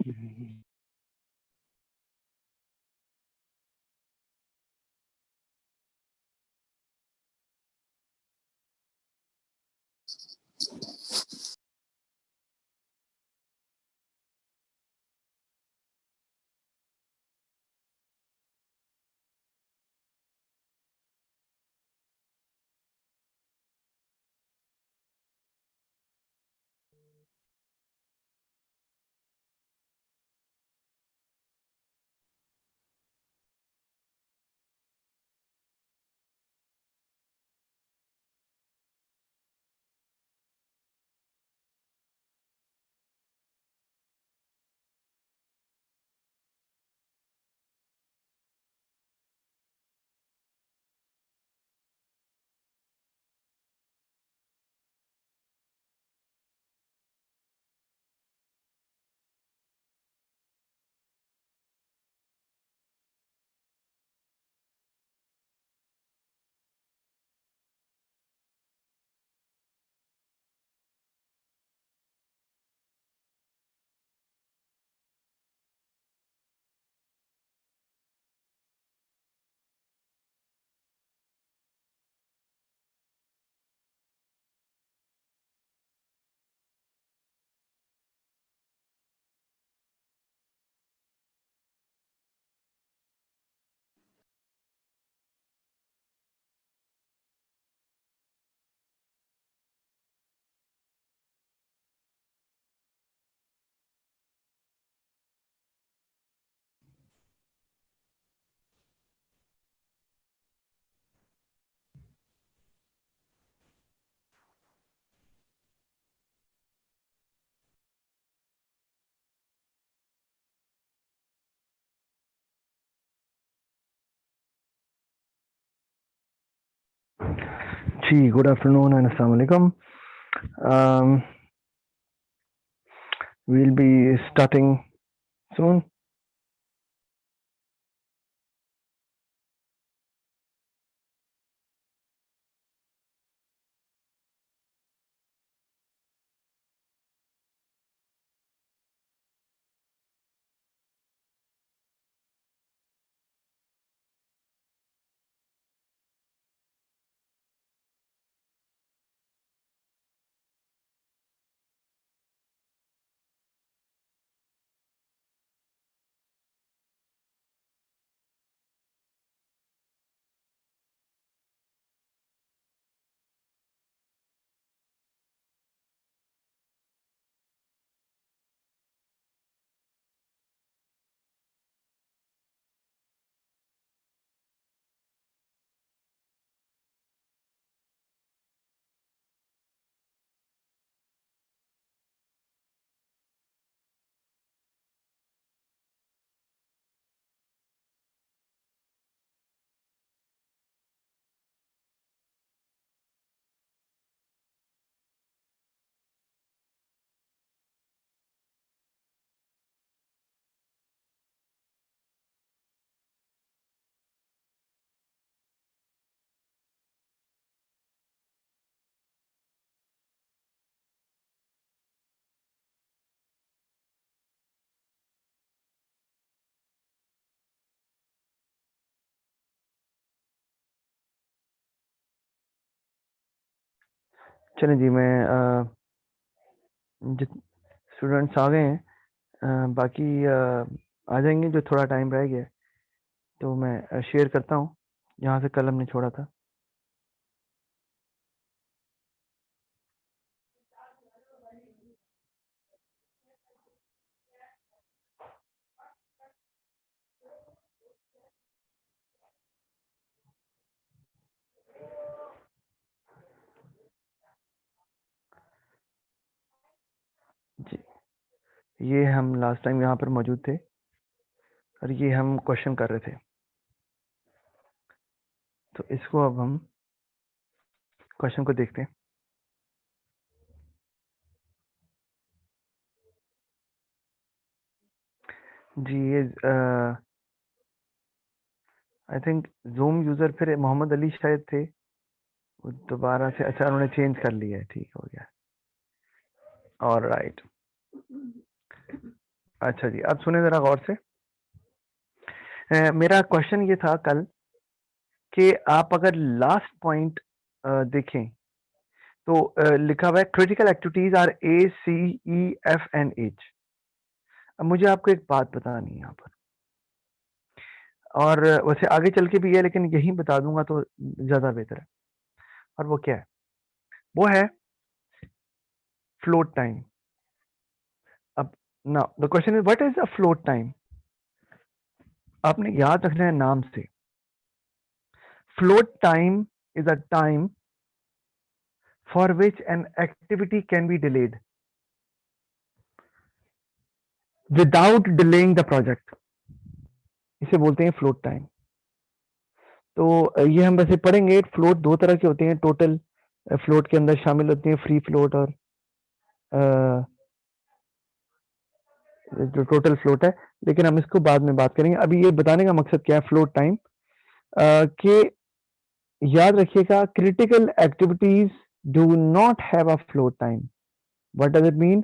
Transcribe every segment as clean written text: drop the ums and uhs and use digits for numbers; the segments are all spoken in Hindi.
Gee, good afternoon and assalamu alaikum. We'll be starting soon. चलें जी, मैं जित स्टूडेंट्स आ गए हैं, बाकी आ जाएंगे जो थोड़ा टाइम रह गया है, तो मैं शेयर करता हूँ जहाँ से कल हमने छोड़ा था। जी, ये हम लास्ट टाइम यहाँ पर मौजूद थे और ये हम क्वेश्चन कर रहे थे। तो इसको अब हम क्वेश्चन को देखते हैं। जी, ये आई थिंक ज़ूम यूज़र फिर मोहम्मद अली शायद थे, वो दोबारा से अच्छा उन्होंने चेंज कर लिया है, ठीक हो गया। ऑलराइट। अच्छा जी, अब सुने जरा गौर से। मेरा क्वेश्चन ये था कल कि आप अगर लास्ट पॉइंट देखें तो लिखा हुआ है critical activities are A C E F and H. अब मुझे आपको एक बात बतानी है यहाँ पर, और वैसे आगे चल के भी है लेकिन यही बता दूंगा तो ज्यादा बेहतर है। और वो क्या है? वो है फ्लोट टाइम। अब now the question is what is a float time. आपने याद रखना है नाम से, float time is a time for which an activity can be delayed without delaying the project. इसे बोलते हैं फ्लोट टाइम। तो ये हम वैसे पढ़ेंगे। फ्लोट दो तरह के होते हैं, टोटल फ्लोट के अंदर शामिल होते हैं फ्री फ्लोट और जो टोटल फ्लोट है, लेकिन हम इसको बाद में बात करेंगे। अभी ये बताने का मकसद क्या है फ्लोट टाइम, कि याद रखिएगा critical activities do not have a float time. What does it mean?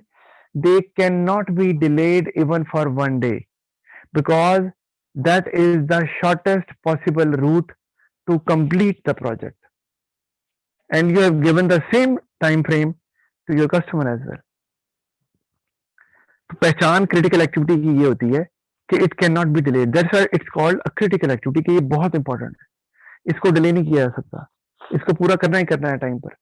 They can not be delayed even for one day because that is the shortest possible route to complete the project, and you have given the same time frame to your customer as well. तो पहचान क्रिटिकल एक्टिविटी की ये होती है कि it can not be delayed, that's why it's called a critical activity, कि ये बहुत इंपॉर्टेंट है, इसको डिले नहीं किया जा सकता, इसको पूरा करना ही करना है टाइम पर।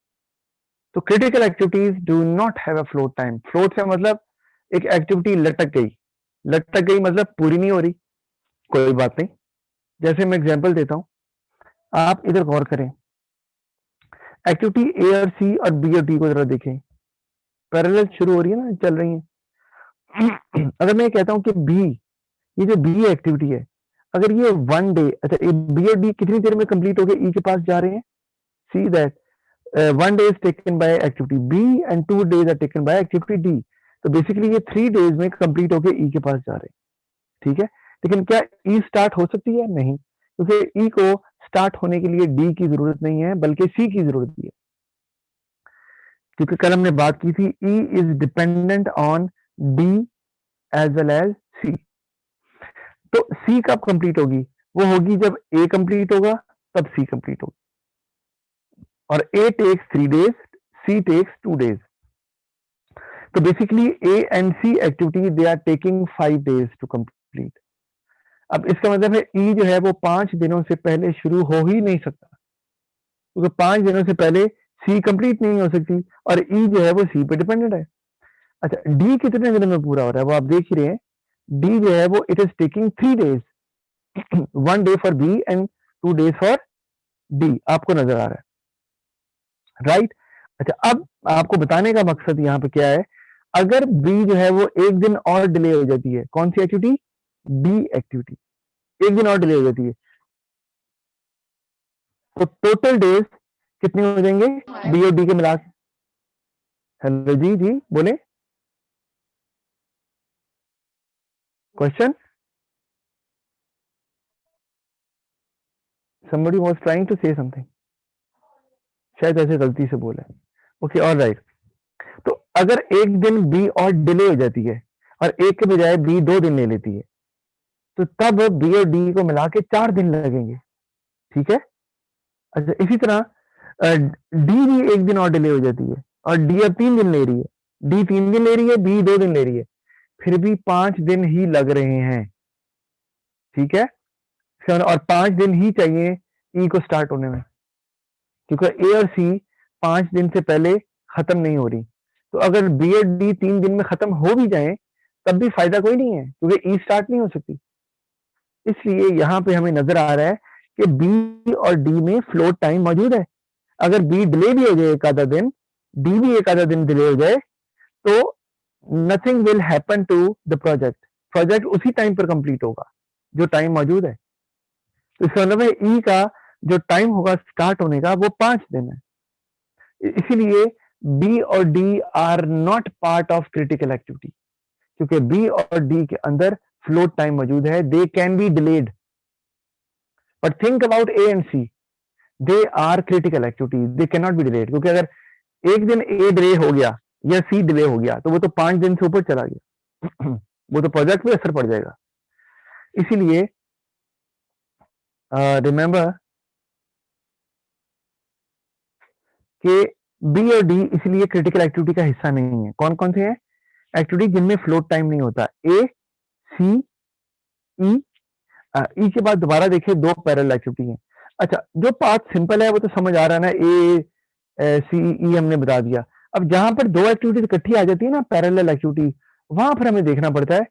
तो critical activities do not have a float time. Float से मतलब एक एक्टिविटी लटक गई, लटक गई मतलब पूरी नहीं हो रही, कोई बात नहीं। जैसे मैं एग्जांपल देता हूं, आप इधर गौर करें, एक्टिविटी ए और सी और बी और डी को जरा देखें, पैरेलल शुरू हो रही है ना, चल रही है। अगर मैं ये कहता हूं कि बी, ये जो बी एक्टिविटी है, अगर ये वन डे, अच्छा बी और डी कितनी देर में कंप्लीट हो गए ई के पास जा रहे हैं? See that one day is taken by activity B and 2 days are taken by activity D. तो बेसिकली ये 3 days में कंप्लीट होके ई के पास जा रहे हैं, ठीक है। लेकिन क्या ई स्टार्ट हो सकती है? नहीं, क्योंकि ई को स्टार्ट होने के लिए डी की जरूरत नहीं है बल्कि सी की जरूरत है, क्योंकि कल हमने बात की थी E is dependent on D as well as C. तो सी कब कंप्लीट होगी? वो होगी जब ए कंप्लीट होगा तब सी कंप्लीट होगी, और A takes 3 days, C takes 2 days। तो basically A and C activity they are taking 5 days to complete. अब इसका मतलब है ई जो है वो 5 दिनों से पहले शुरू हो ही नहीं सकता, क्योंकि 5 दिनों से पहले सी कंप्लीट नहीं हो सकती, और ई जो है वो सी पे डिपेंडेंट है। अच्छा, डी कितने दिनों में पूरा हो रहा है वो आप देख ही रहे हैं। डी जो है वो it is taking 3 days, 1 day for B and 2 days for D, आपको नजर आ रहा है, राइट। अच्छा, अब आपको बताने का मकसद यहाँ पे क्या है, अगर बी जो है वो एक दिन और डिले हो जाती है, कौन सी एक्टिविटी? डी एक्टिविटी एक दिन और डिले हो जाती है, तो टोटल डेज कितने हो जाएंगे बी और डी के मिला के? हेलो जी, जी बोले question. somebody was trying to say something, शायद ऐसे गलती से बोला। Okay, all right. तो अगर एक दिन बी और डिले हो जाती है और एक के बजाय बी 2 दिन ले लेती है, तो तब बी और डी को मिला के 4 दिन लगेंगे, ठीक है। अच्छा, इसी तरह डी भी एक दिन और डिले हो जाती है और डी अब 3 दिन ले रही है, डी 3 दिन ले रही है, बी 2 दिन ले रही है, फिर भी 5 दिन ही लग रहे हैं, ठीक है। और 5 दिन ही चाहिए ई को स्टार्ट होने में, क्योंकि ए और सी 5 दिन से पहले खत्म नहीं हो रही। तो अगर बी और डी 3 दिन में खत्म हो भी जाए तब भी फायदा कोई नहीं है, क्योंकि ई स्टार्ट नहीं हो सकती। इसलिए यहाँ पे हमें नजर आ रहा है कि बी और डी में फ्लोट टाइम मौजूद है। अगर बी डिले भी हो जाए एक आधा दिन, डी भी एक आधा दिन डिले हो जाए, तो nothing will happen to the project, project उसी टाइम पर कंप्लीट होगा जो टाइम मौजूद है। तो इसका मतलब है ई का जो टाइम होगा स्टार्ट होने का वो 5 दिन है। इसीलिए बी और D are not part of critical activity, क्योंकि बी और डी के अंदर फ्लोट टाइम मौजूद है, they can be delayed. But think about A and C, they are critical activity, they can not be delayed, क्योंकि अगर एक दिन ए डिले हो गया या सी डिले हो गया तो वो तो 5 दिन से ऊपर चला गया। वो तो प्रोजेक्ट पे असर पड़ जाएगा। इसीलिए रिमेंबर कि बी और डी इसलिए क्रिटिकल एक्टिविटी का हिस्सा नहीं है। कौन कौन से हैं एक्टिविटी जिनमें फ्लोट टाइम नहीं होता? ए, सी, ई। ई के बाद दोबारा देखिए 2 पैरेलल एक्टिविटी हैं। अच्छा, जो पार्ट सिंपल है वो तो समझ आ रहा है ना, ए, सी, ई हमने बता दिया। अब जहां पर 2 एक्टिविटीज इकट्ठी आ जाती है ना, पैरेलल एक्टिविटी, वहां पर हमें देखना पड़ता है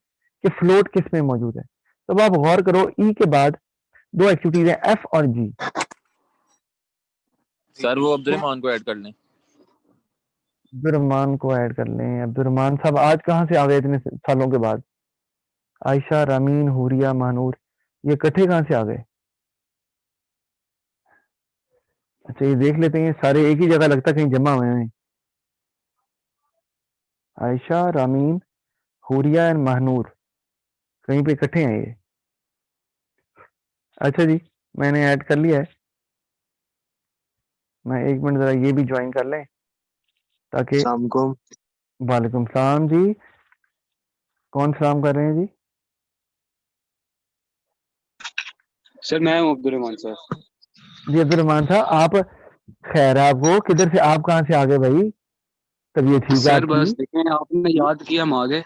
कि फ्लोट किस में मौजूद है। तो अब आप गौर करो, ई के बाद 2 एक्टिविटीज हैं, एफ और जी। सर वो अब्दुर्रहमान को ऐड कर लें। अब्दुर्रहमान को ऐड कर लें। अब्दुर्रहमान साहब आज कहाँ से आ गए इतने सालों के बाद? आयशा, रामीन, हुरिया, महानूर, ये इकट्ठे कहाँ से आ गए? अच्छा, ये देख लेते हैं, सारे एक ही जगह लगता है कहीं जमा हुए हैं। आयशा, रामीन, हुरिया एंड महानूर कहीं पे इकट्ठे हैं ये। अच्छा जी, मैंने ऐड कर लिया है। मैं 1 मिनट जरा ये भी ज्वाइन कर लें ताकि। शाम को वालेकुम सलाम जी, कौन सलाम कर रहे हैं जी? सर मैं हूँ अब्दुर्रहमान सर। जी अब्दुर्रहमान साहब, आप खैर आपको किधर से, आप कहाँ से आ गए भाई? तबीयत ठीक है सर बस आपकी? देखें आपने याद किया हम आ गए।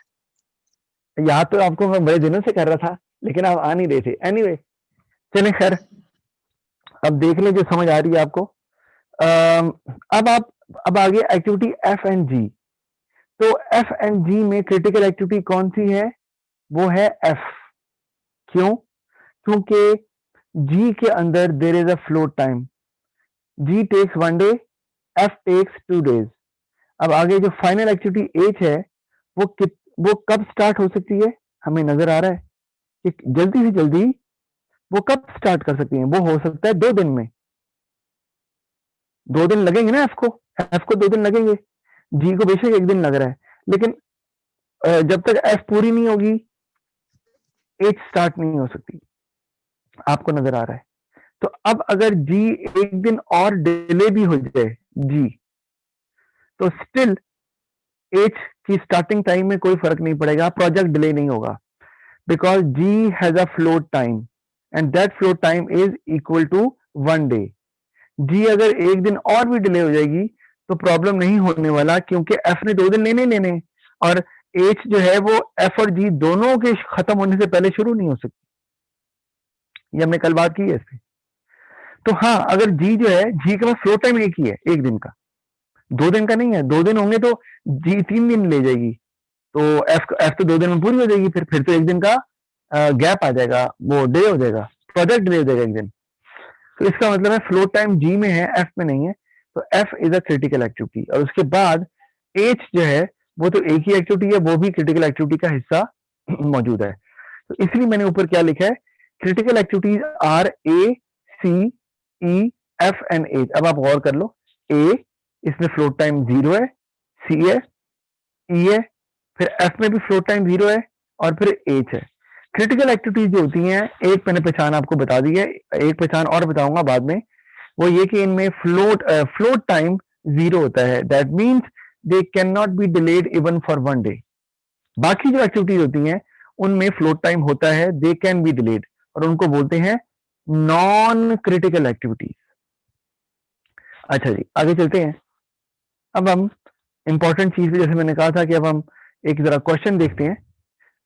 याद तो आपको मैं बड़े दिनों से कर रहा था, लेकिन आप आ नहीं रहे थे। एनीवे, चलें खैर, अब देख लें जो समझ आ रही है आपको। अब आप, अब आगे एक्टिविटी एफ एंड जी। तो एफ एंड जी में क्रिटिकल एक्टिविटी कौन सी है? वो है एफ। क्यों? क्योंकि जी के अंदर there is a float time. G takes 1 डे, एफ टेक्स 2 डेज। अब आगे जो फाइनल एक्टिविटी एच है, वो कब स्टार्ट हो सकती है? हमें नजर आ रहा है कि जल्दी से जल्दी वो कब स्टार्ट कर सकती हैं? वो हो सकता है 2 दिन में। 2 दिन लगेंगे ना एफ को 2 दिन लगेंगे। जी को बेशक 1 दिन लग रहा है, लेकिन जब तक एफ पूरी नहीं होगी एच स्टार्ट नहीं हो सकती। आपको नजर आ रहा है? तो अब अगर जी 1 दिन और डिले भी हो जाए जी, तो स्टिल एच की स्टार्टिंग टाइम में कोई फर्क नहीं पड़ेगा, प्रोजेक्ट डिले नहीं होगा, because G has a float time and that float time is equal to 1 day. G अगर 1 दिन और भी डिले हो जाएगी तो प्रॉब्लम नहीं होने वाला, क्योंकि एफ ने 2 दिन लेने और एच जो है वो एफ और जी दोनों के खत्म होने से पहले शुरू नहीं हो सकती। ये हमने कल बात की है इससे। तो हाँ, अगर जी जो है, जी के पास फ्लो टाइम एक ही है, 1 दिन का, 2 दिन का नहीं है। 2 दिन होंगे तो जी 3 दिन ले जाएगी, तो एफ तो 2 दिन में पूरी हो जाएगी। फिर तो 1 दिन का गैप आ जाएगा, वो डिले हो जाएगा, प्रोजेक्ट डिले हो जाएगा 1 दिन। तो इसका मतलब है फ्लो टाइम जी में है, एफ में नहीं है। तो F is a critical activity. और उसके बाद एच जो है वो तो एक ही एक्टिविटी है, वो भी क्रिटिकल एक्टिविटी का हिस्सा मौजूद है। तो इसलिए मैंने ऊपर क्या लिखा है, critical activities are A, C, E, F and H. अब आप गौर कर लो, ए इसमें फ्लोट टाइम 0 है, सी है, ई है, फिर एफ में भी फ्लोट टाइम 0 है, और फिर एच है। क्रिटिकल एक्टिविटीज जो होती हैं, एक मैंने पहचान आपको बता दी है, एक पहचान और बताऊंगा बाद में, वो ये कि इनमें फ्लोट टाइम 0 होता है। That means they can not be delayed even for 1 day. बाकी जो एक्टिविटीज होती हैं उनमें फ्लोट टाइम होता है, दे कैन बी डिलेड, और उनको बोलते हैं नॉन क्रिटिकल एक्टिविटीज। अच्छा जी, आगे चलते हैं। अब हम इंपॉर्टेंट चीज, जैसे मैंने कहा था कि अब हम एक जरा क्वेश्चन देखते हैं।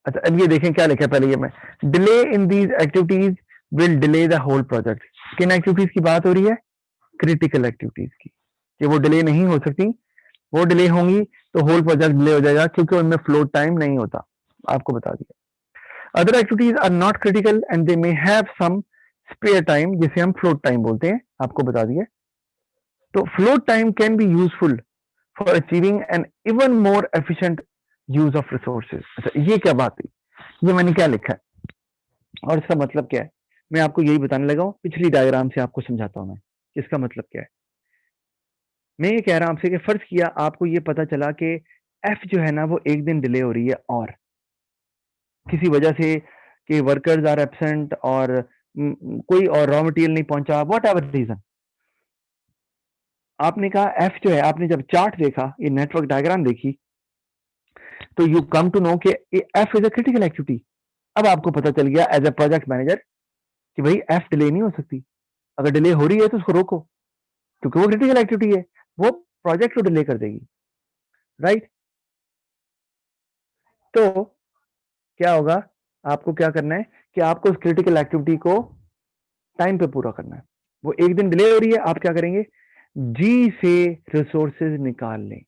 अच्छा, अब ये देखें क्या लिखा है पहले, ये मैं, delay in these activities will delay the whole project. किन एक्टिविटीज की बात हो रही है? क्रिटिकल एक्टिविटीज की, कि वो डिले नहीं हो सकती। वो डिले होंगी तो होल प्रोजेक्ट डिले हो जाएगा, क्योंकि उनमें फ्लोट टाइम नहीं होता। आपको बता दिया। Other activities are not critical and they may have some spare time, जिसे हम फ्लोट टाइम बोलते हैं। आपको बता दिया। तो float time can be useful for achieving an even more efficient use of resources. अच्छा, ये क्या बात है? ये मैंने क्या लिखा है और इसका मतलब क्या है? मैं आपको यही बताने लगा हूं, पिछली डायग्राम से आपको समझाता हूं मैं इसका मतलब क्या है। मैं ये कह रहा हूं आपसे कि फर्ज किया आपको ये पता चला कि एफ जो है ना वो 1 दिन डिले हो रही है, और किसी वजह से कि वर्कर्स आर एब्सेंट, और कोई और रॉ मटेरियल नहीं पहुंचा, वॉट एवर रीजन। आपने कहा एफ जो है, आपने जब चार्ट देखा, ये नेटवर्क डायग्राम देखी, तो यू कम टू नो कि F is a critical activity. अब आपको पता चल गया एज अ प्रोजेक्ट मैनेजर कि भाई एफ डिले नहीं हो सकती, अगर डिले हो रही है तो उसको रोको, क्योंकि वो क्रिटिकल एक्टिविटी है, वो प्रोजेक्ट को डिले कर देगी, राइट। तो क्या होगा, आपको क्या करना है कि आपको उस क्रिटिकल एक्टिविटी को टाइम पे पूरा करना है। वो एक दिन डिले हो रही है, आप क्या करेंगे, जी से रिसोर्सेज निकाल लें।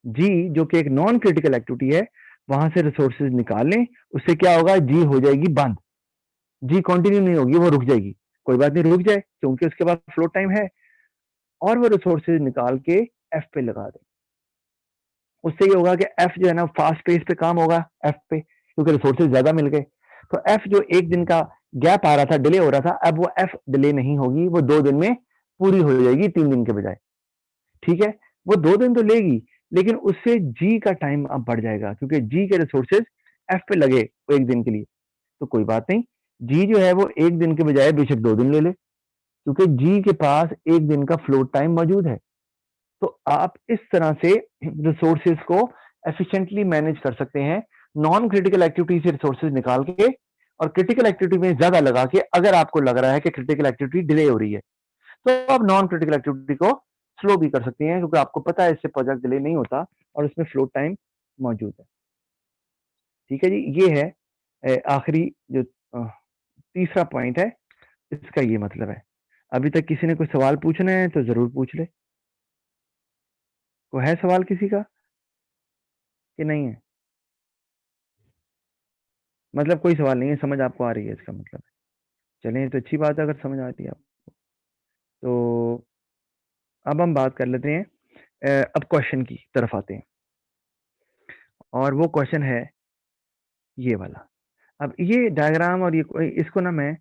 जी जो कि एक नॉन क्रिटिकल एक्टिविटी है, वहां से रिसोर्सेज निकाल लें। उससे क्या होगा, जी हो जाएगी बंद, जी कंटिन्यू नहीं होगी, वो रुक जाएगी। कोई बात नहीं, रुक जाए, क्योंकि उसके बाद फ्लो टाइम है, और वो रिसोर्सेज निकाल के एफ पे लगा दें। उससे ये होगा कि एफ जो है ना फास्ट पेस पे काम होगा एफ पे, क्योंकि रिसोर्सेज ज्यादा मिल गए। तो एफ जो एक दिन का गैप आ रहा था, डिले हो रहा था, अब वो एफ डिले नहीं होगी, वो 2 दिन में पूरी हो जाएगी, 3 दिन के बजाय। ठीक है, वो 2 दिन तो लेगी, लेकिन उससे जी का टाइम अब बढ़ जाएगा, क्योंकि जी के रिसोर्सेज एफ पे लगे वो एक दिन के लिए। तो कोई बात नहीं, जी जो है वो एक दिन के बजाय बेशक 2 दिन ले ले, क्योंकि जी के पास एक दिन का फ्लोट टाइम मौजूद है। तो आप इस तरह से रिसोर्सेज को एफिशिएंटली मैनेज कर सकते हैं, नॉन क्रिटिकल एक्टिविटी से रिसोर्सेज निकाल के और क्रिटिकल एक्टिविटी में ज्यादा लगा के। अगर आपको लग रहा है कि क्रिटिकल एक्टिविटी डिले हो रही है, तो आप नॉन क्रिटिकल एक्टिविटी को स्लो भी कर सकते हैं, क्योंकि आपको पता है इससे प्रोजेक्ट डिले नहीं होता और इसमें फ्लो टाइम मौजूद है। ठीक है जी, ये है आखिरी जो तीसरा पॉइंट है, इसका ये मतलब है। अभी तक किसी ने कोई सवाल पूछना है तो जरूर पूछ ले। कोई है सवाल किसी का कि नहीं है? मतलब कोई सवाल नहीं है, समझ आपको आ रही है इसका मतलब है। चलें, तो अच्छी बात है अगर समझ आती है आपको। तो अब हम बात कर लेते हैं, अब क्वेश्चन की तरफ आते हैं, और वो क्वेश्चन है ये वाला। अब ये डायग्राम और ये इसको ना मैं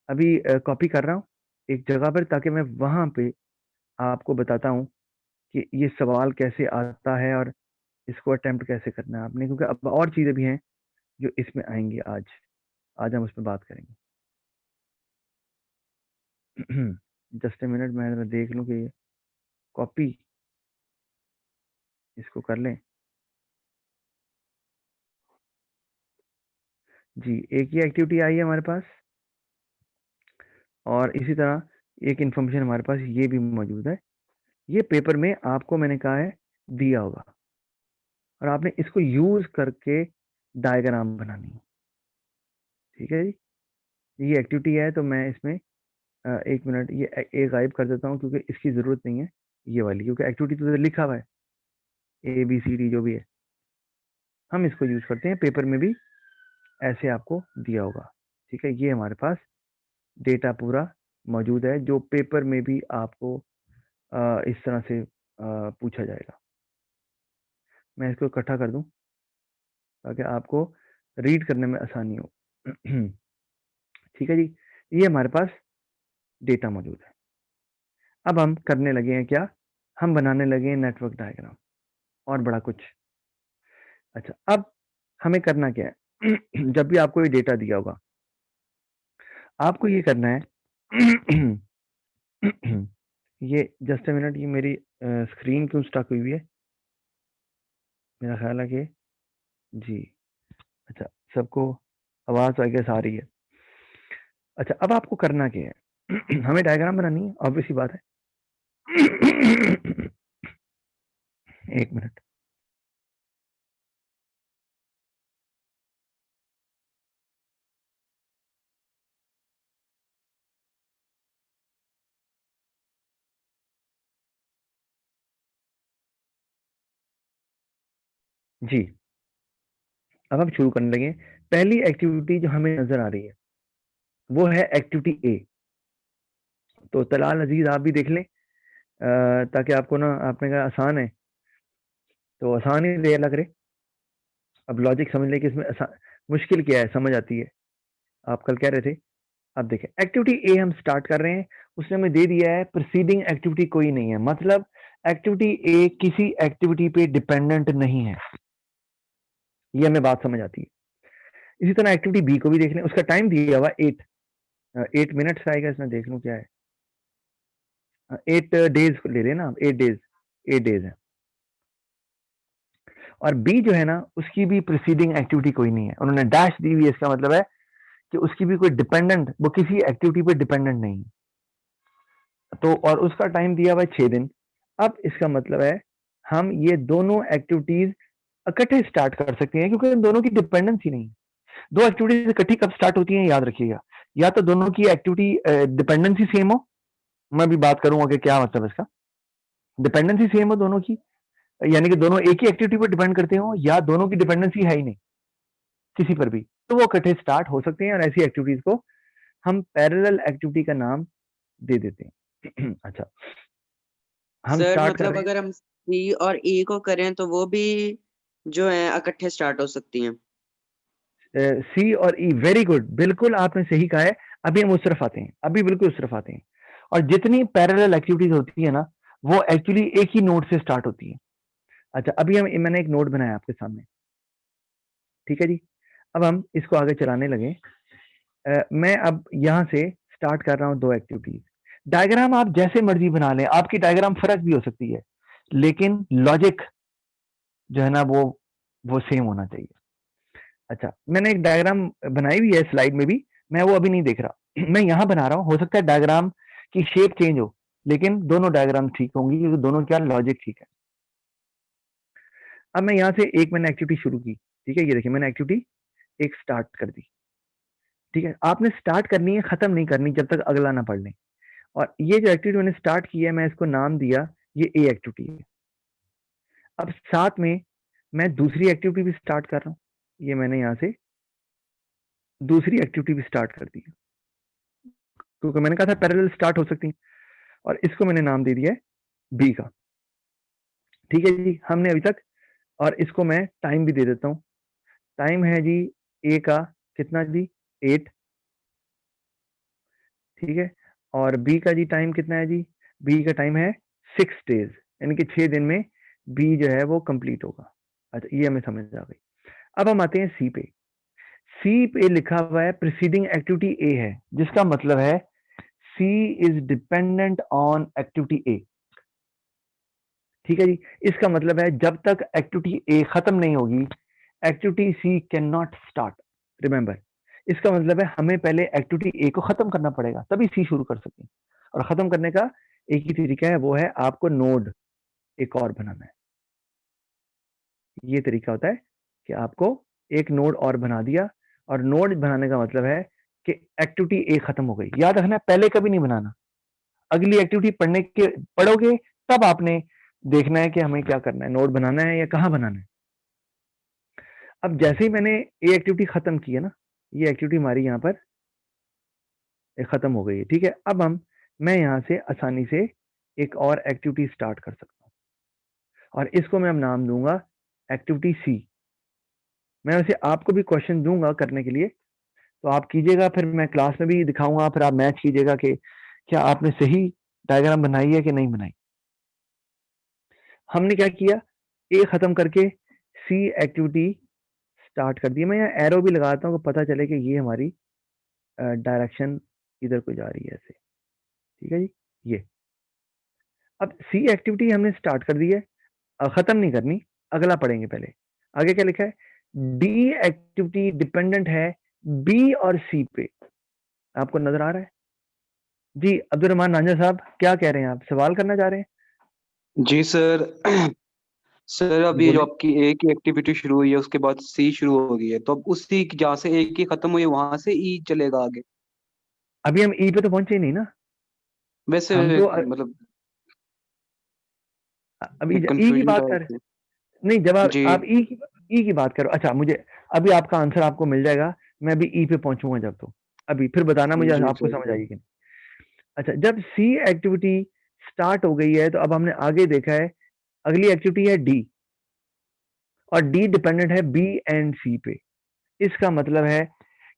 अभी कॉपी कर रहा हूँ एक जगह पर, ताकि मैं वहां पे आपको बताता हूँ कि ये सवाल कैसे आता है और इसको अटेम्प्ट कैसे करना है आपने, क्योंकि अब और चीजें भी हैं जो इसमें आएंगी। आज आज हम उस पर बात करेंगे। जस्ट ए मिनट, मैं जरा देख लूँ कि कॉपी इसको कर लें। जी, एक ही एक्टिविटी आई है हमारे पास, और इसी तरह एक इन्फॉर्मेशन हमारे पास ये भी मौजूद है। ये पेपर में आपको मैंने कहा है दिया होगा, और आपने इसको यूज करके डायग्राम बनानी है। ठीक है जी, ये एक्टिविटी है, तो मैं इसमें एक मिनट ये एक गायब कर देता हूँ, क्योंकि इसकी जरूरत नहीं है ये वाली, क्योंकि एक्टिविटी तो लिखा हुआ है ABCD जो भी है, हम इसको यूज करते हैं। पेपर में भी ऐसे आपको दिया होगा। ठीक है, ये हमारे पास डेटा पूरा मौजूद है, जो पेपर में भी आपको इस तरह से पूछा जाएगा। मैं इसको इकट्ठा कर दूं ताकि आपको रीड करने में आसानी हो। ठीक है जी, ये हमारे पास डेटा मौजूद है। अब हम करने लगे हैं क्या, हम बनाने लगे हैं नेटवर्क डायग्राम और बड़ा कुछ। अच्छा, अब हमें करना क्या है, जब भी आपको ये डेटा दिया होगा, आपको ये करना है। ये जस्ट ए मिनट, ये मेरी स्क्रीन क्यों स्टक हुई है? मेरा ख्याल है कि जी, अच्छा, सबको आवाज आई गेस आ रही है। अच्छा, अब आपको करना क्या है? हमें डायग्राम बनानी है, ऑब्वियस सी बात है। एक मिनट। जी, अब हम शुरू करने लगे। पहली एक्टिविटी जो हमें नजर आ रही है वो है एक्टिविटी ए। तो तलाल अजीज आप भी देख लें, ताकि आपको ना, आपने कहा आसान है तो आसान ही देर लग रहे। अब लॉजिक समझ लें कि इसमें मुश्किल क्या है, समझ आती है। आप कल कह रहे थे। अब देखें, एक्टिविटी ए हम स्टार्ट कर रहे हैं। उसने हमें दे दिया है प्रीसीडिंग एक्टिविटी कोई नहीं है, मतलब एक्टिविटी ए किसी एक्टिविटी पे डिपेंडेंट नहीं है। ये हमें बात समझ आती है। इसी तरह एक्टिविटी बी को भी देख लें, उसका टाइम दिया हुआ 8 मिनट्स आएगा इसमें, देख लूं क्या है। 8 डेज ले लेना, 8 डेज है। और बी जो है ना उसकी भी प्रीसीडिंग एक्टिविटी कोई नहीं है, उन्होंने डैश दी हुई है, इसका मतलब है कि उसकी भी कोई डिपेंडेंट, वो किसी एक्टिविटी पे डिपेंडेंट नहीं है। तो और उसका टाइम दिया हुआ है 6 दिन। अब इसका मतलब है हम ये दोनों एक्टिविटीज इकट्ठे स्टार्ट कर सकते हैं क्योंकि इन दोनों की डिपेंडेंसी नहीं है। दो एक्टिविटीज इकट्ठी कब स्टार्ट होती हैं याद रखिएगा, या तो दोनों की एक्टिविटी डिपेंडेंसी सेम हो, मैं भी बात करूंगा कि क्या मतलब इसका, डिपेंडेंसी सेम हो दोनों की, यानी कि दोनों एक ही एक्टिविटी पर डिपेंड करते हो, या दोनों की डिपेंडेंसी है ही नहीं किसी पर भी, तो वो इकट्ठे स्टार्ट हो सकते हैं और ऐसी एक्टिविटीज को हम पैरेलल एक्टिविटी का नाम दे देते हैं। अच्छा, हम सर स्टार्ट कर मतलब रहे अगर हम सी और ई को करें तो वो भी जो है इकट्ठे स्टार्ट हो सकती हैं। हैं सी और ई, वेरी गुड, बिल्कुल आपने सही कहा है। अभी हम उस तरफ आते हैं, अभी बिल्कुल उस तरफ आते हैं। और जितनी पैरेलल एक्टिविटीज होती है ना वो एक्चुअली एक ही नोड से स्टार्ट होती है। अच्छा, अभी हम मैंने एक नोड बनाया आपके सामने, ठीक है जी। अब हम इसको आगे चलाने लगे। मैं अब यहाँ से स्टार्ट कर रहा हूँ दो एक्टिविटीज। डायग्राम आप जैसे मर्जी बना लें, आपकी डायग्राम फर्क भी हो सकती है, लेकिन लॉजिक जो है ना वो सेम होना चाहिए। अच्छा, मैंने एक डायग्राम बनाई हुई है स्लाइड में भी, मैं वो अभी नहीं देख रहा। मैं यहाँ बना रहा हूँ, हो सकता है डायग्राम की शेप चेंज हो, लेकिन दोनों डायग्राम ठीक होंगी क्योंकि दोनों क्या लॉजिक ठीक है। अब मैं यहाँ से एक मैंने एक्टिविटी शुरू की, ठीक है, ये देखिए मैंने एक्टिविटी एक स्टार्ट कर दी, ठीक है। आपने स्टार्ट करनी है, खत्म नहीं करनी जब तक अगला ना पढ़ लें। और ये जो एक्टिविटी मैंने स्टार्ट की है, मैं इसको नाम दिया, ये ए एक्टिविटी है। अब साथ में मैं दूसरी एक्टिविटी भी स्टार्ट कर रहा हूँ, ये मैंने यहाँ से दूसरी एक्टिविटी भी स्टार्ट कर दी है क्योंकि मैंने कहा था पैरेलल स्टार्ट हो सकती है, और इसको मैंने नाम दे दिया है बी का, ठीक है जी। हमने अभी तक, और इसको मैं टाइम भी दे देता हूँ, टाइम है जी ए का कितना जी 8, ठीक है, और बी का जी टाइम कितना है जी, बी का टाइम है 6 डेज, यानी कि 6 दिन में बी जो है वो कंप्लीट होगा। अच्छा, ये हमें समझ आ गई। अब हम आते हैं सी पे। सी पे लिखा हुआ है प्रीसीडिंग एक्टिविटी ए है, जिसका मतलब है C is dependent on activity A, ठीक है जी। इसका मतलब है जब तक एक्टिविटी ए खत्म नहीं होगी activity C can not start. Remember, इसका मतलब है हमें पहले एक्टिविटी ए को खत्म करना पड़ेगा तभी सी शुरू कर सकते हैं, और खत्म करने का एक ही तरीका है, वो है आपको नोड एक और बनाना है। ये तरीका होता है कि आपको एक नोड और बना दिया, और नोड बनाने का मतलब है कि एक्टिविटी ए खत्म हो गई। याद रखना पहले कभी नहीं बनाना, अगली एक्टिविटी पढ़ोगे तब आपने देखना है कि हमें क्या करना है, नोड बनाना है या कहाँ बनाना है। अब जैसे ही मैंने ये एक्टिविटी खत्म की है ना, ये एक्टिविटी हमारी यहाँ पर खत्म हो गई है, ठीक है। अब मैं यहाँ से आसानी से एक और एक्टिविटी स्टार्ट कर सकता हूँ, और इसको मैं अब नाम दूंगा एक्टिविटी सी। मैं वैसे आपको भी क्वेश्चन दूंगा करने के लिए, तो आप कीजिएगा, फिर मैं क्लास में भी दिखाऊंगा, फिर आप मैच कीजिएगा कि क्या आपने सही डायग्राम बनाई है कि नहीं बनाई। हमने क्या किया, ए खत्म करके सी एक्टिविटी स्टार्ट कर दी। मैं यहाँ एरो भी लगाता हूँ, पता चले कि ये हमारी डायरेक्शन इधर को जा रही है ऐसे, ठीक है जी। ये अब सी एक्टिविटी हमने स्टार्ट कर दी है, खत्म नहीं करनी, अगला पढ़ेंगे पहले। आगे क्या लिखा है, डी एक्टिविटी डिपेंडेंट है बी और सी पे। आपको नजर आ रहा है जी? अब्दुल रहमान नांजा साहब क्या कह रहे हैं, आप सवाल करना चाह रहे हैं? जी सर। सर अब ये जो बोलिए। आपकी ए की एक्टिविटी शुरू हुई है उसके बाद सी शुरू हो गई है, तो अब उसी जहाँ से ए की खत्म हुई है वहां से ई चलेगा आगे। अभी हम ई पे तो पहुंचे ही नहीं ना, वैसे हम तो मतलब अभी एक ई की कंफ्यूजन बात था कर, इसमें। नहीं जब जी आप ई की बात करो। अच्छा, मुझे अभी आपका आंसर आपको मिल जाएगा, मैं अभी ई पे पहुंचूंगा जब, तो अभी फिर बताना मुझे जी आपको समझ सर। आएगी कि नहीं। अच्छा, जब सी एक्टिविटी स्टार्ट हो गई है तो अब हमने आगे देखा है अगली एक्टिविटी है डी, और डी डिपेंडेंट है बी एंड सी पे। इसका मतलब है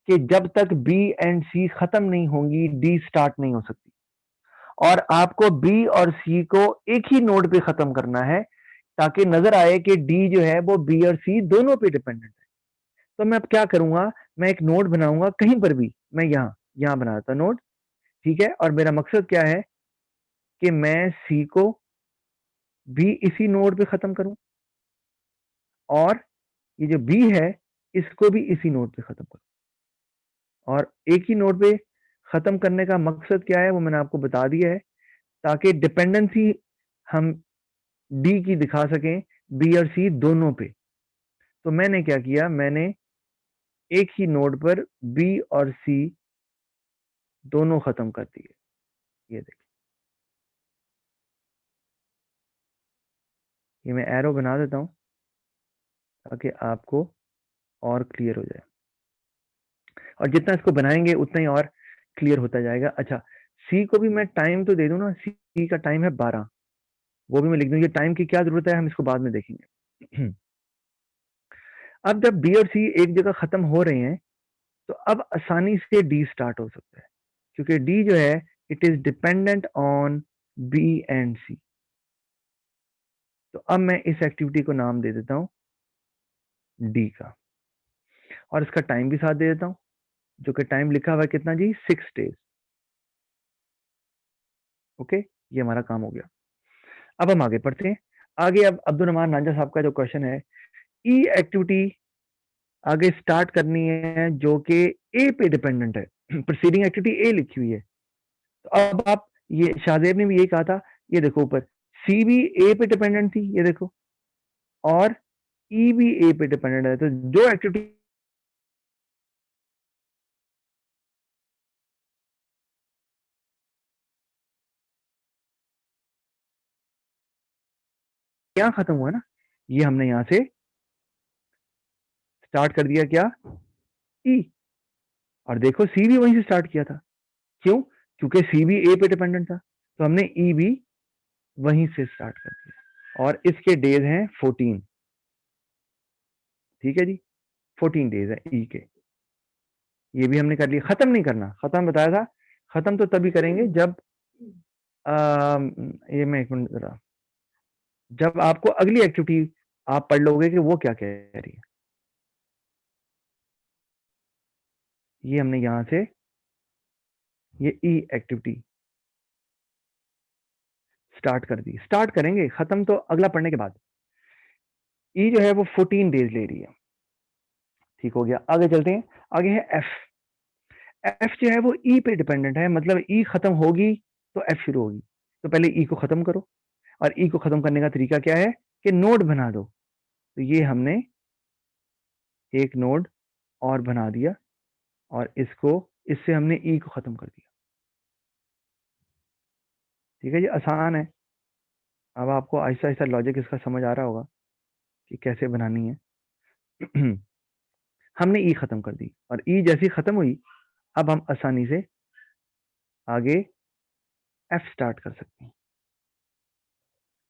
कि जब तक बी एंड सी खत्म नहीं होंगी डी स्टार्ट नहीं हो सकती, और आपको बी और सी को एक ही नोड पे खत्म करना है ताकि नजर आए कि डी जो है वो बी और सी दोनों पे डिपेंडेंट है। तो मैं अब क्या करूंगा, मैं एक नोड बनाऊंगा कहीं पर भी, मैं यहाँ बना देता नोड, ठीक है। और मेरा मकसद क्या है कि मैं सी को भी इसी नोड पे खत्म करूं, और ये जो बी है इसको भी इसी नोड पे खत्म करो। और एक ही नोड पे खत्म करने का मकसद क्या है वो मैंने आपको बता दिया है, ताकि डिपेंडेंसी हम डी की दिखा सकें बी और सी दोनों पे। तो मैंने क्या किया, मैंने एक ही नोड पर बी और सी दोनों खत्म कर दिए। ये देखिए, ये मैं एरो बना देता हूं ताकि आपको और क्लियर हो जाए, और जितना इसको बनाएंगे उतना ही और क्लियर होता जाएगा। अच्छा, सी को भी मैं टाइम तो दे दूं ना, सी का टाइम है 12, वो भी मैं लिख दूं। ये टाइम की क्या जरूरत है हम इसको बाद में देखेंगे। अब जब बी और सी एक जगह खत्म हो रहे हैं तो अब आसानी से डी स्टार्ट हो सकता है, क्योंकि डी जो है it is dependent on B and C. तो अब मैं इस एक्टिविटी को नाम दे देता हूं डी का, और इसका टाइम भी साथ दे देता हूं, जो कि टाइम लिखा हुआ है कितना जी, 6 डेज। ओके, ये हमारा काम हो गया। अब हम आगे पढ़ते हैं। आगे अब अब्दुल रहमान नांजा साहब का जो क्वेश्चन है, ई एक्टिविटी आगे स्टार्ट करनी है जो कि ए पे डिपेंडेंट है। प्रीसीडिंग एक्टिविटी ए लिखी हुई है, तो अब आप, ये शाहजेब ने भी यही कहा था, ये देखो ऊपर सी भी ए पे डिपेंडेंट थी, ये देखो, और ई भी ए पे डिपेंडेंट है। तो जो एक्टिविटी यहाँ खत्म हुआ ना, ये हमने यहां से स्टार्ट कर दिया क्या, ई, और देखो सी भी वहीं से स्टार्ट किया था। क्यों? क्योंकि सी भी ए पे डिपेंडेंट था, तो हमने ई भी वहीं से स्टार्ट कर दिया, और इसके डेज हैं 14। ठीक है जी, 14 डेज है ई के। ये भी हमने कर लिया। खत्म नहीं करना, खत्म बताया था, खत्म तो तभी करेंगे जब ये मैं एक मिनट जरा, जब आपको अगली एक्टिविटी आप पढ़ लोगे कि वो क्या कह रही है। ये हमने यहां से ये ई एक्टिविटी स्टार्ट कर दी, स्टार्ट करेंगे, खत्म तो अगला पढ़ने के बाद। ई जो है वो 14 डेज ले रही है। ठीक हो गया, आगे चलते हैं। आगे है एफ। एफ जो है वो ई पे डिपेंडेंट है, मतलब ई खत्म होगी तो एफ शुरू होगी। तो पहले ई को खत्म करो, और ई को खत्म करने का तरीका क्या है कि नोड बना दो। तो ये हमने एक नोड और बना दिया, और इसको, इससे हमने ई को खत्म कर दिया। ठीक है जी, आसान है। अब आपको आहिस्ता आहिस्ता लॉजिक इसका समझ आ रहा होगा कि कैसे बनानी है। हमने ई खत्म कर दी, और ई जैसी खत्म हुई अब हम आसानी से आगे एफ स्टार्ट कर सकते हैं।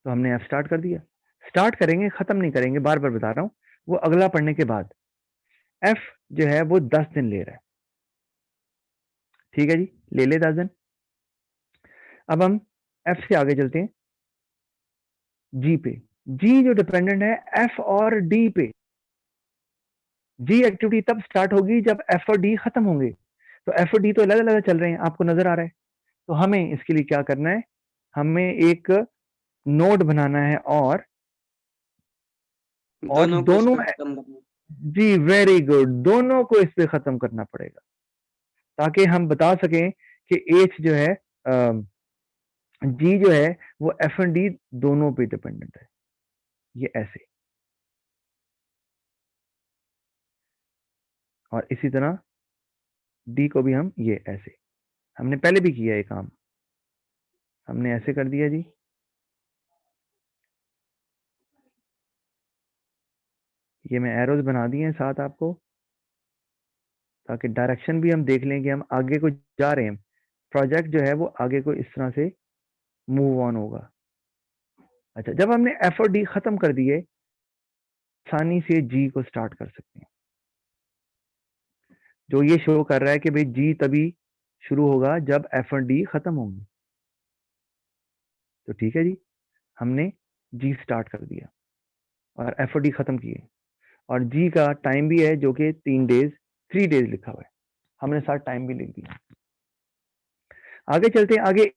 तो हमने एफ स्टार्ट कर दिया, स्टार्ट करेंगे, खत्म नहीं करेंगे, बार बार बता रहा हूं, वो अगला पढ़ने के बाद। एफ जो है वो 10 दिन ले रहा है। ठीक है जी, ले ले 10 दिन। अब हम एफ से आगे चलते हैं जी पे। जी जो डिपेंडेंट है एफ और डी पे। जी एक्टिविटी तब स्टार्ट होगी जब एफ और डी खत्म होंगे। तो एफ और डी तो अलग अलग चल रहे हैं, आपको नजर आ रहा है। तो हमें इसके लिए क्या करना है, हमें एक नोड बनाना है, और दोनों को इस दोनों, पे खत्म करना। जी वेरी गुड, दोनों को इस पे खत्म करना पड़ेगा, ताकि हम बता सकें कि एच जो है, जी जो है वो एफ एंड डी दोनों पे डिपेंडेंट है। ये ऐसे, और इसी तरह डी को भी हम ये ऐसे, हमने पहले भी किया ये काम, हमने ऐसे कर दिया जी। ये मैं एरोज बना दिए हैं साथ आपको, ताकि डायरेक्शन भी हम देख लें कि हम आगे को जा रहे हैं। प्रोजेक्ट जो है वो आगे को इस तरह से मूव ऑन होगा। अच्छा, जब हमने एफ और डी खत्म कर दिए, आसानी से जी को स्टार्ट कर सकते हैं। जो ये शो कर रहा है कि भाई जी तभी शुरू होगा जब एफ और डी खत्म होंगे। तो ठीक है जी, हमने जी स्टार्ट कर दिया और एफ और डी खत्म किए, और जी का टाइम भी है जो कि 3 डेज लिखा हुआ है, हमने साथ टाइम भी लिख दिया। आगे चलते हैं। आगे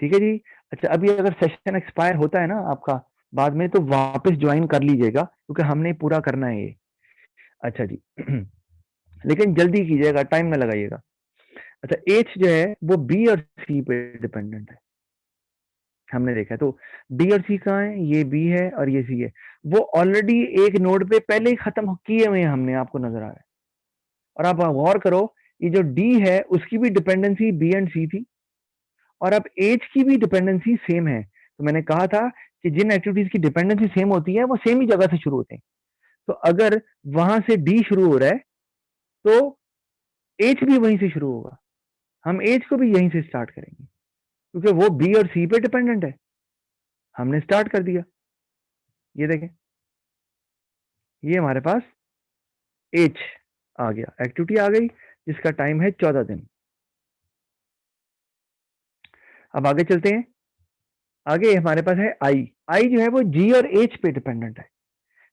ठीक है जी। अच्छा, अभी अगर सेशन एक्सपायर होता है ना आपका बाद में, तो वापस ज्वाइन कर लीजिएगा क्योंकि हमने पूरा करना है ये। अच्छा जी लेकिन जल्दी कीजिएगा, टाइम ना लगाइएगा। अच्छा, एच जो है वो बी और सी पे डिपेंडेंट है, हमने देखा है। तो डी और सी कहाँ है? ये बी है और ये सी है। वो ऑलरेडी एक नोड पे पहले ही खत्म किए हुए हैं हमने, आपको नजर आ रहा है। और आप गौर करो, ये जो डी है उसकी भी डिपेंडेंसी बी एंड सी थी, और अब एच की भी डिपेंडेंसी सेम है। तो मैंने कहा था कि जिन एक्टिविटीज की डिपेंडेंसी सेम होती है वो सेम ही जगह से शुरू होते हैं। तो अगर वहां से डी शुरू हो रहा है तो एच भी वहीं से शुरू होगा, हम एच को भी यहीं से स्टार्ट करेंगे क्योंकि वो बी और सी पे डिपेंडेंट है। हमने स्टार्ट कर दिया, ये देखें, ये हमारे पास एच आ गया, एक्टिविटी आ गई जिसका टाइम है 14 दिन। अब आगे चलते हैं। आगे हमारे पास है आई। आई जो है वो जी और एच पे डिपेंडेंट है।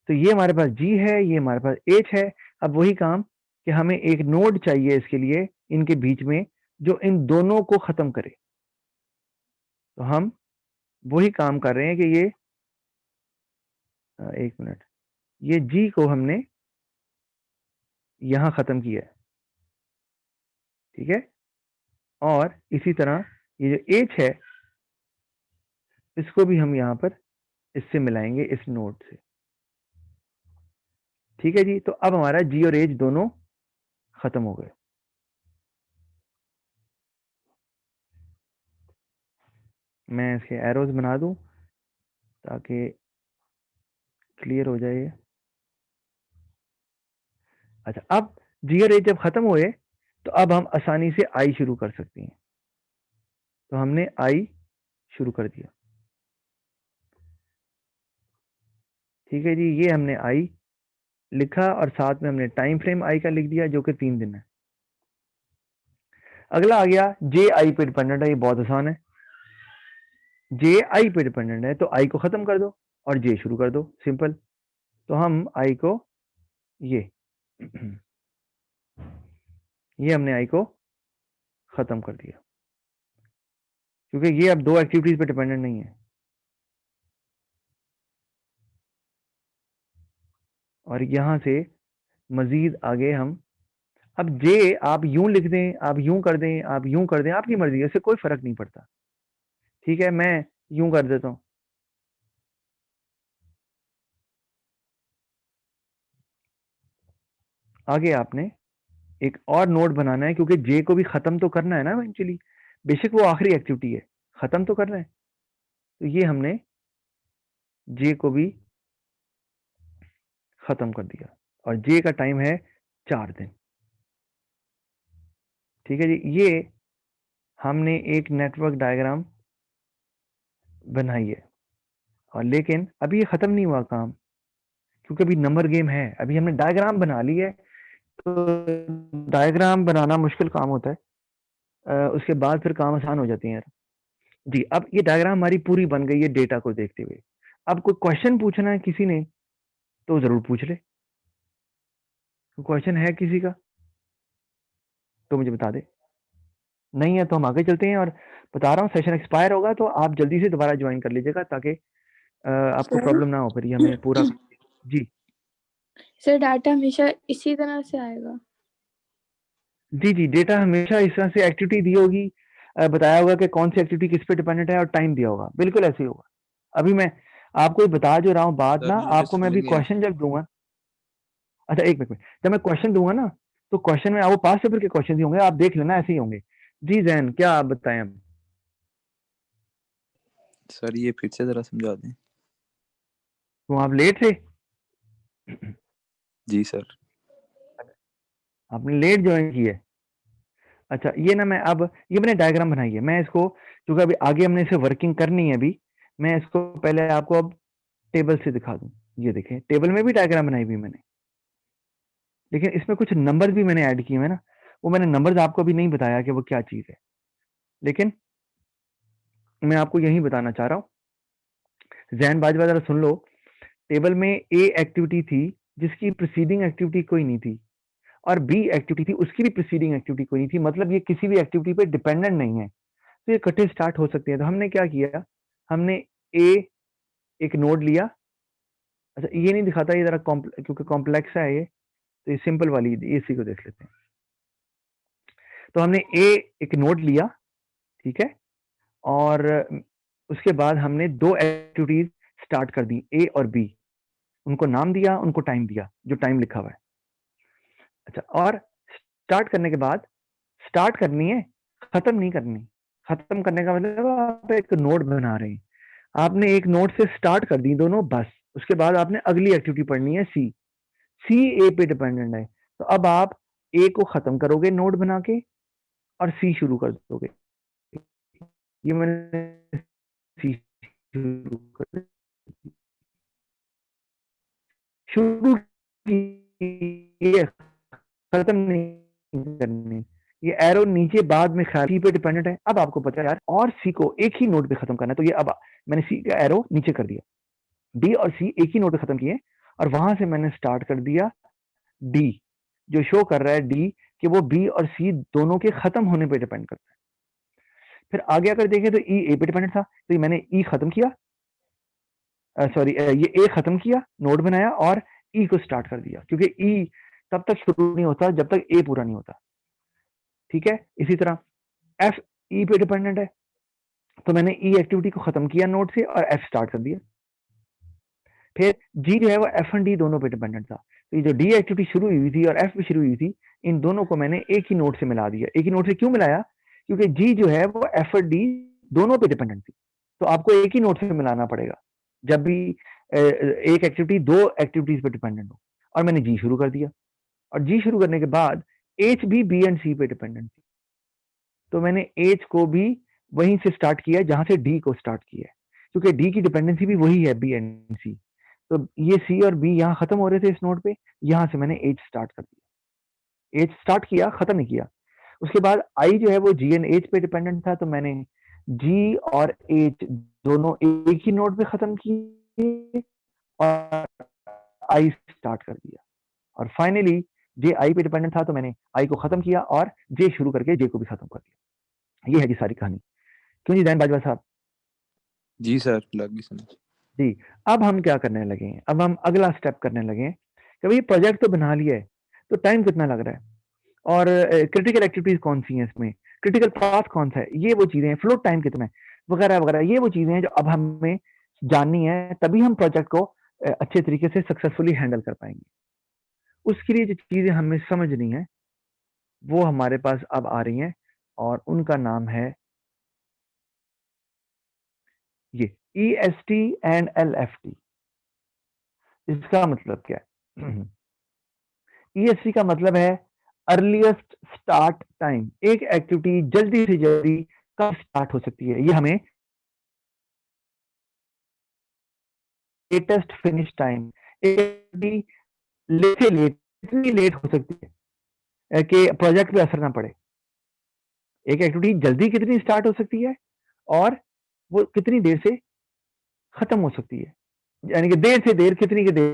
तो ये हमारे पास जी है, ये हमारे पास एच है। अब वही काम कि हमें एक नोड चाहिए इसके लिए, इनके बीच में, जो इन दोनों को खत्म करे। तो हम वही काम कर रहे हैं कि ये एक मिनट, ये जी को हमने यहां खत्म किया है, ठीक है। और इसी तरह ये जो एच है इसको भी हम यहां पर इससे मिलाएंगे, इस नोड से, ठीक है जी। तो अब हमारा जी और एच दोनों खत्म हो गए। मैं इसके एरोज बना दूं ताकि क्लियर हो जाए। अच्छा, अब जी और एच जब खत्म हुए तो अब हम आसानी से आई शुरू कर सकते हैं। तो हमने आई शुरू कर दिया, ठीक है जी। ये हमने आई लिखा और साथ में हमने टाइम फ्रेम आई का लिख दिया जो कि 3 दिन है। अगला आ गया जे आई पे डिपेंडेंट है। ये बहुत आसान है, जे आई पे डिपेंडेंट है तो आई को खत्म कर दो और जे शुरू कर दो, सिंपल। तो हम आई को ये ये हमने आई को खत्म कर दिया क्योंकि ये अब दो एक्टिविटीज पे डिपेंडेंट नहीं है। और यहां से मजीद आगे हम, अब जे आप यूं लिख दें, आप यूं कर दें, आप यूं कर दें, आपकी मर्जी है, इससे कोई फर्क नहीं पड़ता, ठीक है। मैं यूं कर देता हूं। आगे आपने एक और नोड बनाना है क्योंकि जे को भी खत्म तो करना है ना इवेंचुअली, बेशक वो आखिरी एक्टिविटी है, खत्म तो करना है। तो ये हमने जे को भी खत्म कर दिया और जे का टाइम है 4 दिन, ठीक है जी। ये हमने एक नेटवर्क डायग्राम बनाई है, और लेकिन अभी ये खत्म नहीं हुआ काम क्योंकि अभी नंबर गेम है। अभी हमने डायग्राम बना ली है, तो डायग्राम बनाना मुश्किल काम होता है, उसके बाद फिर काम आसान हो जाते हैं यार जी। अब ये डायग्राम हमारी पूरी बन गई है डेटा को देखते हुए। अब कोई क्वेश्चन पूछना है किसी ने तो जरूर पूछ ले, क्वेश्चन है किसी का तो मुझे बता दे, नहीं है तो हम आगे चलते हैं। और बता रहा हूँ सेशन एक्सपायर होगा तो आप जल्दी से दोबारा ज्वाइन कर लीजिएगा ताकि आपको सर प्रॉब्लम ना हो, फिर ये हमें पूरा जी सर डाटा हमेशा इसी तरह से आएगा? जी जी, डेटा हमेशा इस तरह से एक्टिविटी दी होगी, बताया होगा कि कौन सी एक्टिविटी किस पे डिपेंडेंट है और टाइम दिया होगा, बिल्कुल ऐसे ही होगा। अभी मैं आपको बता जो रहा हूँ बात सर ना, नोटिस आपको मैं मिल अभी गया। क्वेश्चन जब दूंगा, अच्छा एक मिनट, जब मैं क्वेश्चन दूंगा ना तो क्वेश्चन में वो पास पेपर के क्वेश्चन ही होंगे, आप देख लेना ऐसे ही होंगे। जी जैन, क्या आप बताएं अब? सर ये फिर से जरा समझा दें। तो आप लेट थे? जी सर। आपने लेट ज्वाइन की है? अच्छा, ये ना मैं अब ये मैंने डायग्राम बनाई है, मैं इसको क्योंकि अभी आगे हमने इसे वर्किंग करनी है, अभी मैं इसको पहले आपको अब टेबल से दिखा दूं। ये देखें, टेबल में भी डायग्राम बनाई हुई मैंने, लेकिन इसमें कुछ नंबर्स भी मैंने ऐड किए हैं ना, वो मैंने नंबर्स आपको अभी नहीं बताया कि वो क्या चीज़ है, लेकिन मैं आपको यही बताना चाह रहा हूँ। जैन बाजवा जरा सुन लो, टेबल में ए एक्टिविटी थी जिसकी प्रीसीडिंग एक्टिविटी कोई नहीं थी, और बी एक्टिविटी थी उसकी भी प्रीसीडिंग एक्टिविटी कोई नहीं थी, मतलब ये किसी भी एक्टिविटी पे डिपेंडेंट नहीं है। तो ये इकट्ठे स्टार्ट हो सकती है। तो हमने क्या किया, हमने ए एक नोड लिया। अच्छा ये नहीं दिखाता, ये जरा क्योंकि कॉम्प्लेक्स है ये, तो ये सिंपल वाली इसी को देख लेते हैं। तो हमने ए एक नोड लिया, ठीक है, और उसके बाद हमने 2 एक्टिविटीज स्टार्ट कर दी, ए और बी। उनको नाम दिया, उनको टाइम दिया, जो टाइम लिखा हुआ है। अच्छा, और स्टार्ट करने के बाद स्टार्ट करनी है, खत्म नहीं करनी। खत्म करने का मतलब आप एक नोड बना रहे हैं, आपने एक नोड से स्टार्ट कर दी दोनों, बस। उसके बाद आपने अगली एक्टिविटी पढ़नी है सी। सी ए पे डिपेंडेंट है, तो अब आप ए को खत्म करोगे नोड बना के और सी शुरू कर दोगे। ये मैंने सी शुरू कर शुरू की, खत्म नहीं करनी। ये एरो नीचे बाद में सी पे डिपेंडेंट है। अब आपको पता है यार, और सी को एक ही नोड पे खत्म करना है, तो ये अब मैंने सी का एरो नीचे कर दिया, डी और सी एक ही नोड पे खत्म किए, और वहां से मैंने स्टार्ट कर दिया डी, जो शो कर रहा है डी कि वो बी और सी दोनों के खत्म होने पे डिपेंड करता है। फिर आगे अगर देखें तो ई ए पे डिपेंडेंट था, तो ये मैंने ई खत्म किया, सॉरी ये ए खत्म किया, नोड बनाया और ई को स्टार्ट कर दिया, क्योंकि ई तब तक शुरू नहीं होता जब तक ए पूरा नहीं होता, ठीक है। इसी तरह एफ ई पे डिपेंडेंट है, तो मैंने ई एक्टिविटी को खत्म किया नोड से और एफ स्टार्ट कर दिया। फिर जी जो है वो एफ एंड डी दोनों पे डिपेंडेंट था, तो ये जो डी एक्टिविटी शुरू हुई थी और एफ भी शुरू हुई थी, इन दोनों को मैंने एक ही नोड से मिला दिया। एक ही नोड से क्यों मिलाया, क्योंकि जी जो है वो एफ और डी दोनों पे डिपेंडेंट थी, तो आपको एक ही नोड से मिलाना पड़ेगा जब भी एक एक्टिविटी 2 एक्टिविटीज पे डिपेंडेंट हो। और मैंने जी शुरू कर दिया, और जी शुरू करने के बाद एच भी बी एंड सी पे डिपेंडेंट थी, तो मैंने एच को भी वहीं से स्टार्ट किया जहां से डी को स्टार्ट किया है, क्योंकि डी की डिपेंडेंसी भी वही है, बी एंड सी। तो ये सी और बी यहाँ खत्म हो रहे थे इस नोड पे, यहां से मैंने एच स्टार्ट कर दिया। एच स्टार्ट किया, खत्म नहीं किया। उसके बाद आई जो है वो जी एंड एच पे डिपेंडेंट था, तो मैंने जी और एच दोनों एक ही नोड पे खत्म किए और आई स्टार्ट कर दिया। और फाइनली जे आई पे डिपेंडेंट था, तो मैंने आई को खत्म किया और जे शुरू करके जे को भी खत्म कर दिया। ये है जी सारी कहानी। क्यों जी दैन बाजवा साहब? जी सर, लगी समझ। जी, अब हम क्या करने लगे हैं, अब हम अगला स्टेप करने लगे हैं कि भाई प्रोजेक्ट तो बना लिया है, तो टाइम कितना लग रहा है और क्रिटिकल एक्टिविटीज कौन सी हैं इसमें, क्रिटिकल पाथ कौन सा है, ये वो चीजें हैं, फ्लो टाइम कितना है, वगैरह वगैरह। ये वो चीजें हैं जो अब हमें जाननी है, तभी हम प्रोजेक्ट को अच्छे तरीके से सक्सेसफुली हैंडल कर पाएंगे। उसके लिए जो चीजें हमें समझनी है वो हमारे पास अब आ रही हैं, और उनका नाम है ये EST एंड LFT। इसका मतलब क्या है? EST का मतलब है अर्लीस्ट स्टार्ट टाइम। एक एक्टिविटी जल्दी से जल्दी कब स्टार्ट हो सकती है, ये हमें latest finish time, activity late से लेट कितनी लेट हो सकती है कि प्रोजेक्ट पे असर ना पड़े। एक एक्टिविटी जल्दी कितनी स्टार्ट हो सकती है और वो कितनी देर से खत्म हो सकती है, यानी कि देर से देर कितनी के देर